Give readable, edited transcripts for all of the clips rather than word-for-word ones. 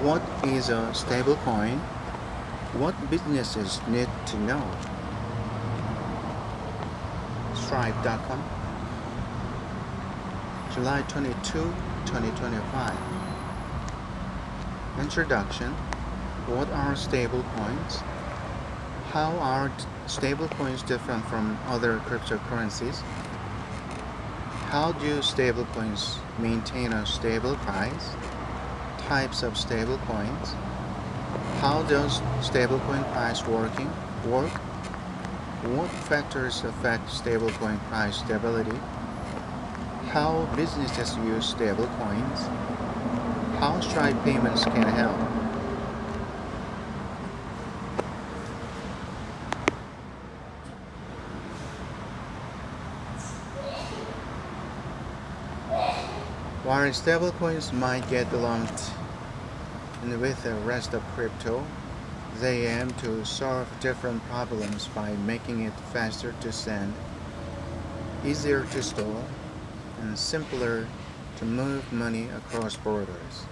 What is a stablecoin? What businesses need to know? Stripe.com, July 22, 2025. Introduction. What are stablecoins? How are stablecoins different from other cryptocurrencies? How do stablecoins maintain a stable price? Types of stablecoins. How does stablecoin price work? What factors affect stablecoin price stability? How businesses use stablecoins? How Stripe payments can help. While stablecoins might get lumped in with the rest of crypto, they aim to solve different problems by making it faster to send, easier to store, and simpler to move money across borders.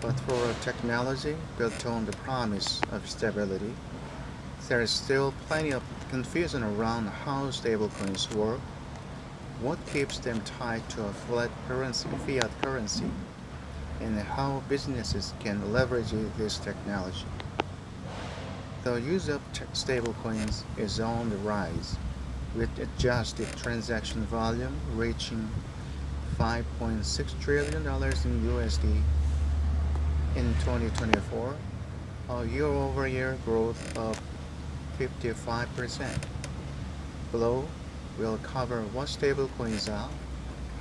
But for a technology built on the promise of stability, there is still plenty of confusion around how stablecoins work, what keeps them tied to a fiat currency, and how businesses can leverage this technology. The use of stablecoins is on the rise, with adjusted transaction volume reaching $5.6 trillion in USD in 2024, a year-over-year growth of 55%. Below, we'll cover what stablecoins are,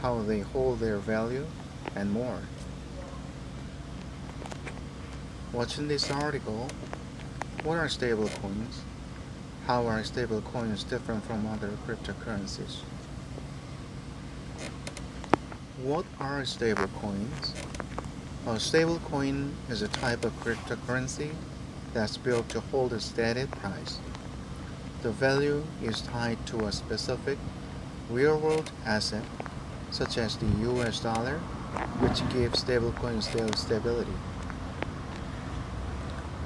how they hold their value, and more. Watching this article, what are stablecoins? How are stablecoins different from other cryptocurrencies? What are stablecoins? A stablecoin is a type of cryptocurrency that's built to hold a steady price. The value is tied to a specific real-world asset, such as the US dollar, which gives stablecoins their stability.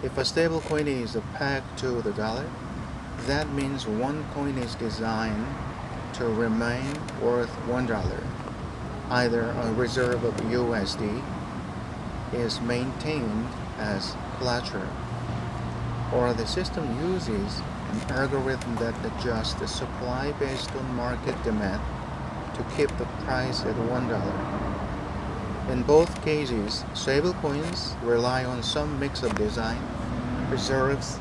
If a stablecoin is pegged to the dollar, that means one coin is designed to remain worth $1. Either a reserve of USD is maintained as collateral, or the system uses an algorithm that adjusts the supply based on market demand to keep the price at $1. In both cases, stablecoins rely on some mix of design, reserves,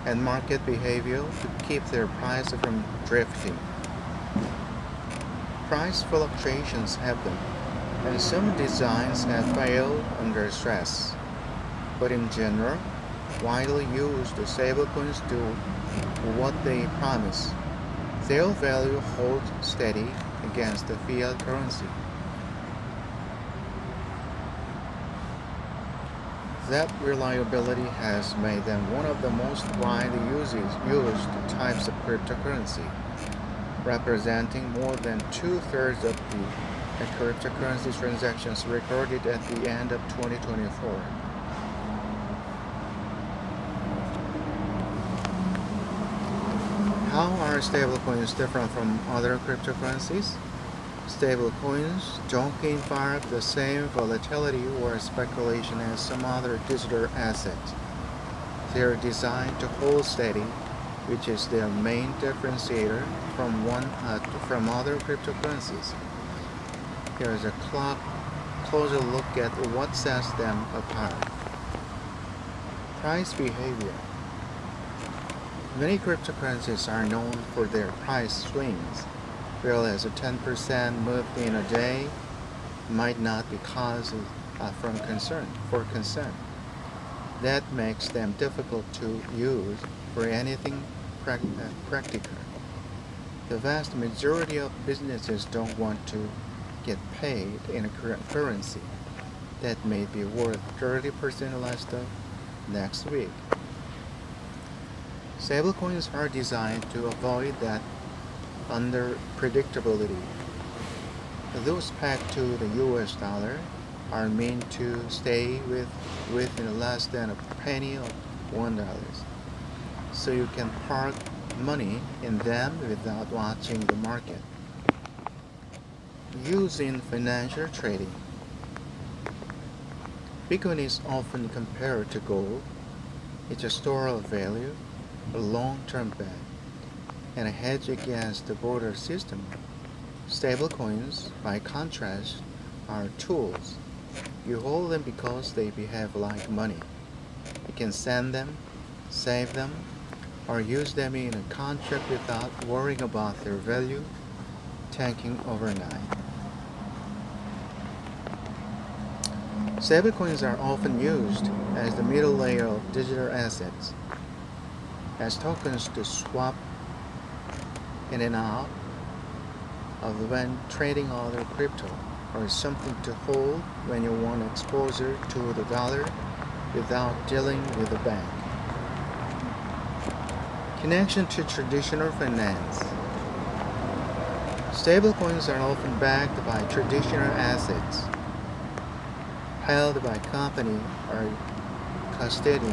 and market behavior to keep their price from drifting. Price fluctuations happen, and some designs have failed under stress. But in general, widely used stablecoins do what they promise. Their value holds steady against the fiat currency. That reliability has made them one of the most widely used types of cryptocurrency, representing more than two-thirds of the cryptocurrency transactions recorded at the end of 2024. How are stablecoins different from other cryptocurrencies? Stablecoins don't involve the same volatility or speculation as some other digital assets. They are designed to hold steady, which is their main differentiator from other cryptocurrencies. Here is a closer look at what sets them apart. Price behavior. Many cryptocurrencies are known for their price swings, whereas a 10% move in a day might not be cause for concern. That makes them difficult to use for anything practical. The vast majority of businesses don't want to get paid in a currency that may be worth 30% less the next week. Stablecoins are designed to avoid that unpredictability. Those pegged to the US dollar are meant to stay within less than a penny of $1, so you can park money in them without watching the market. Used in financial trading, Bitcoin is often compared to gold. It's a store of value, a long-term bet, and a hedge against the border system. Stablecoins, by contrast, are tools. You hold them because they behave like money. You can send them, save them, or use them in a contract without worrying about their value tanking overnight. Stablecoins are often used as the middle layer of digital assets, as tokens to swap in and out of when trading other crypto, or something to hold when you want exposure to the dollar without dealing with the bank. Connection to traditional finance. Stablecoins are often backed by traditional assets held by company or custodian,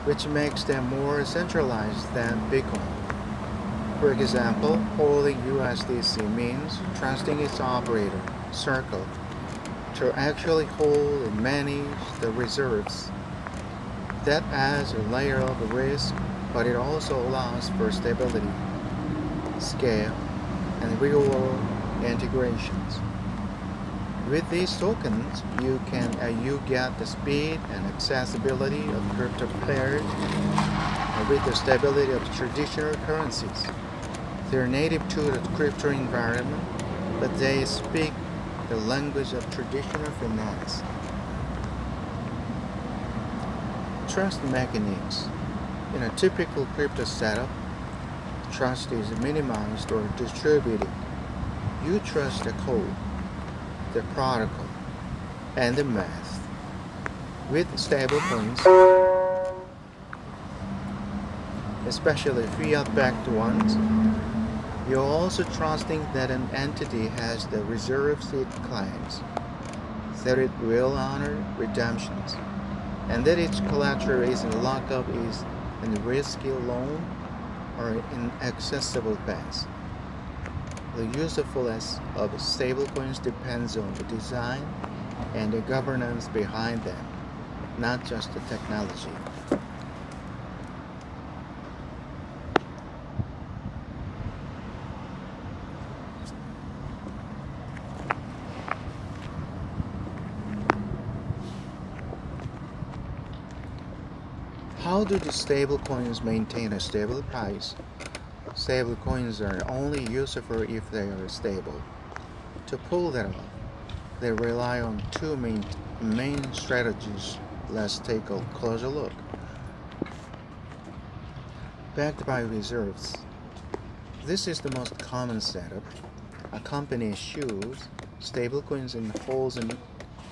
which makes them more centralized than Bitcoin. For example, holding USDC means trusting its operator, Circle, to actually hold and manage the reserves. That adds a layer of risk, but it also allows for stability, scale, and real-world integrations. With these tokens, you get the speed and accessibility of crypto paired with the stability of traditional currencies. They're native to the crypto environment, but they speak the language of traditional finance. Trust mechanics. In a typical crypto setup, trust is minimized or distributed. You trust the code, the protocol, and the math. With stablecoins, especially fiat-backed ones, you're also trusting that an entity has the reserves it claims, that it will honor redemptions, and that its collateral is in lockup is in risky loan or inaccessible pass. The usefulness of stablecoins depends on the design and the governance behind them, not just the technology. How do the stablecoins maintain a stable price? Stablecoins are only useful if they are stable. To pull that off, they rely on two main strategies. Let's take a closer look. Backed by reserves. This is the most common setup. A company issues stablecoins and holds an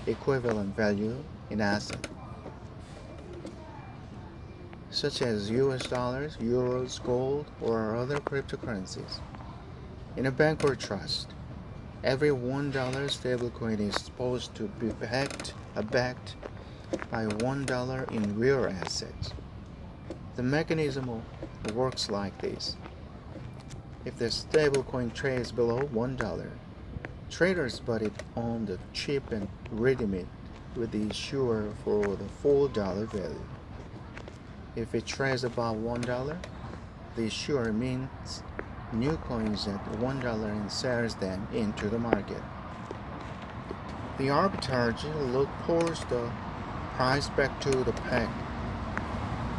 equivalent value in assets, such as US dollars, euros, gold, or other cryptocurrencies. In a bank or trust, every $1 stablecoin is supposed to be backed by $1 in real assets. The mechanism works like this. If the stablecoin trades below $1, traders bought it on the cheap and redeem it with the issuer for the full dollar value. If it trades above $1, the issuer mints new coins at $1 and sells them into the market. The arbitrage loop pulls the price back to the peg.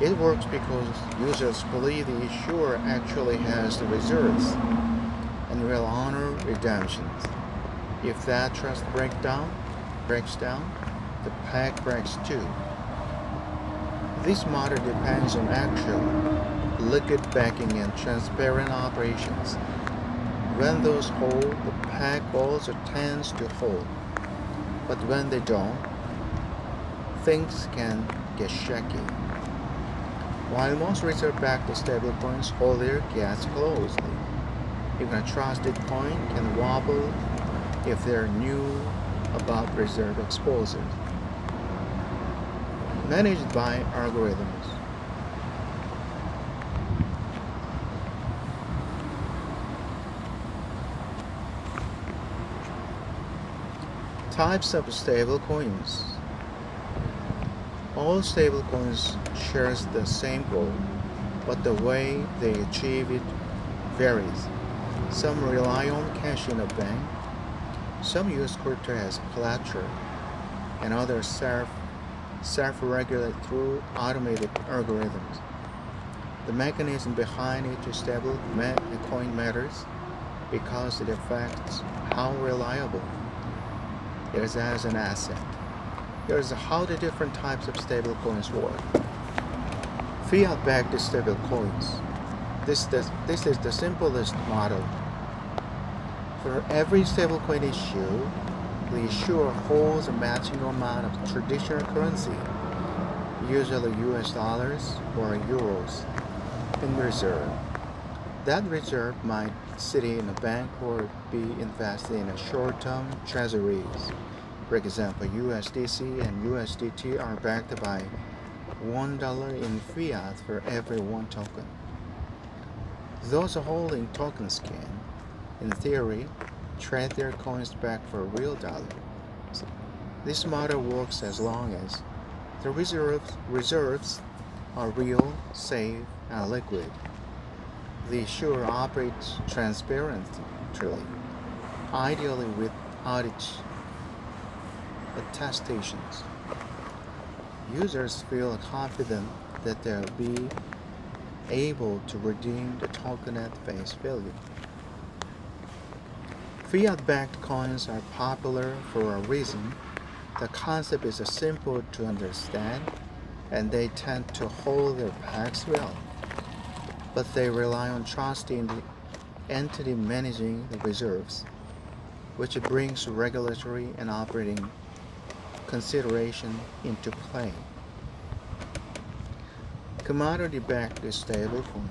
It works because users believe the issuer actually has the reserves and will honor redemptions. If that trust breaks down, the peg breaks too. This model depends on actual, liquid backing and transparent operations. When those hold, the peg also tends to hold. But when they don't, things can get shaky. While most reserve-backed stablecoins hold their gas closely, even a trusted coin can wobble if there are new about reserve exposures, managed by algorithms. Types of stablecoins. All stablecoins share the same goal, but the way they achieve it varies. Some rely on cash in a bank, some use crypto as collateral, and others self-regulate through automated algorithms. The mechanism behind each coin matters because it affects how reliable it is as an asset. Here's how the different types of stablecoins work. Fiat-backed stablecoins. This is the simplest model. For every stablecoin issue, the issuer holds a matching amount of traditional currency, usually US dollars or euros, in reserve. That reserve might sit in a bank or be invested in a short-term treasuries. For example, USDC and USDT are backed by $1 in fiat for every one token. Those holding tokens can, in theory, trade their coins back for real dollars. This model works as long as the reserves are real, safe, and liquid. The issuer operates transparently, ideally with audit attestations. Users feel confident that they'll be able to redeem the token at face value. Fiat-backed coins are popular for a reason. The concept is simple to understand, and they tend to hold their packs well. But they rely on trust in the entity managing the reserves, which brings regulatory and operating consideration into play. Commodity-backed stablecoins.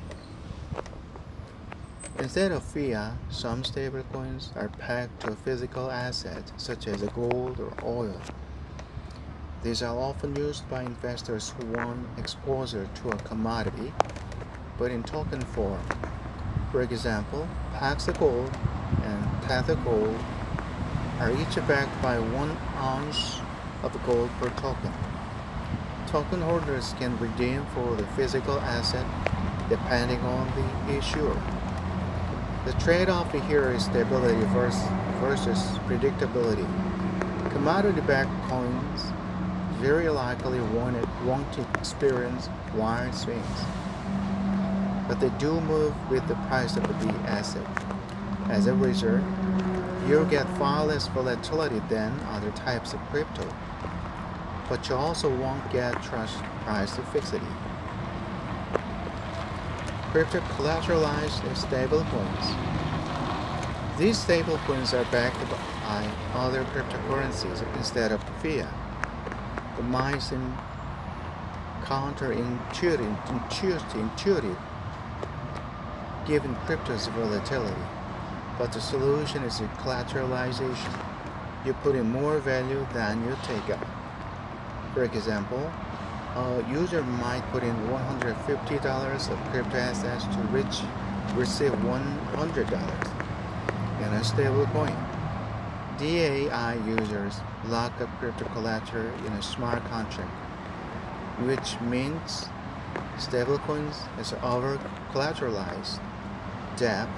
Instead of fiat, some stablecoins are pegged to a physical asset such as gold or oil. These are often used by investors who want exposure to a commodity, but in token form. For example, Pax Gold and Tether Gold are each backed by 1 ounce of gold per token. Token holders can redeem for the physical asset depending on the issuer. The trade-off here is stability versus predictability. Commodity-backed coins very likely won't experience wide swings, but they do move with the price of the asset. As a result, you'll get far less volatility than other types of crypto, but you also won't get trust price fixity. Crypto collateralized stablecoins. These stablecoins are backed by other cryptocurrencies instead of fiat. The might seem counterintuitive given crypto's volatility, but the solution is collateralization. You put in more value than you take out. For example, a user might put in $150 of crypto assets to receive $100 in a stable coin. DAI users lock up crypto collateral in a smart contract, which means stablecoins is over collateralized debt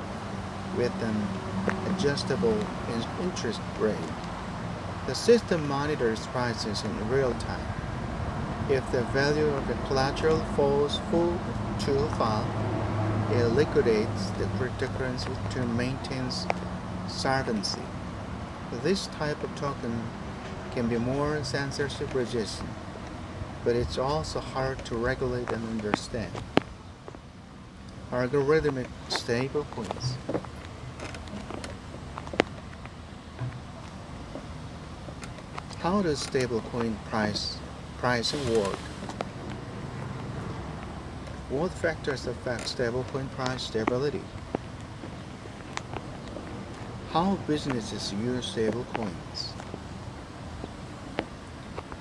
with an adjustable interest rate. The system monitors prices in real time. If the value of the collateral falls too far, it liquidates the cryptocurrency to maintain solvency. This type of token can be more censorship resistant, but it's also hard to regulate and understand. Algorithmic stablecoins. How does stablecoin pricing work? What factors affect stablecoin price stability? How businesses use stablecoins?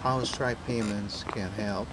how Stripe payments can help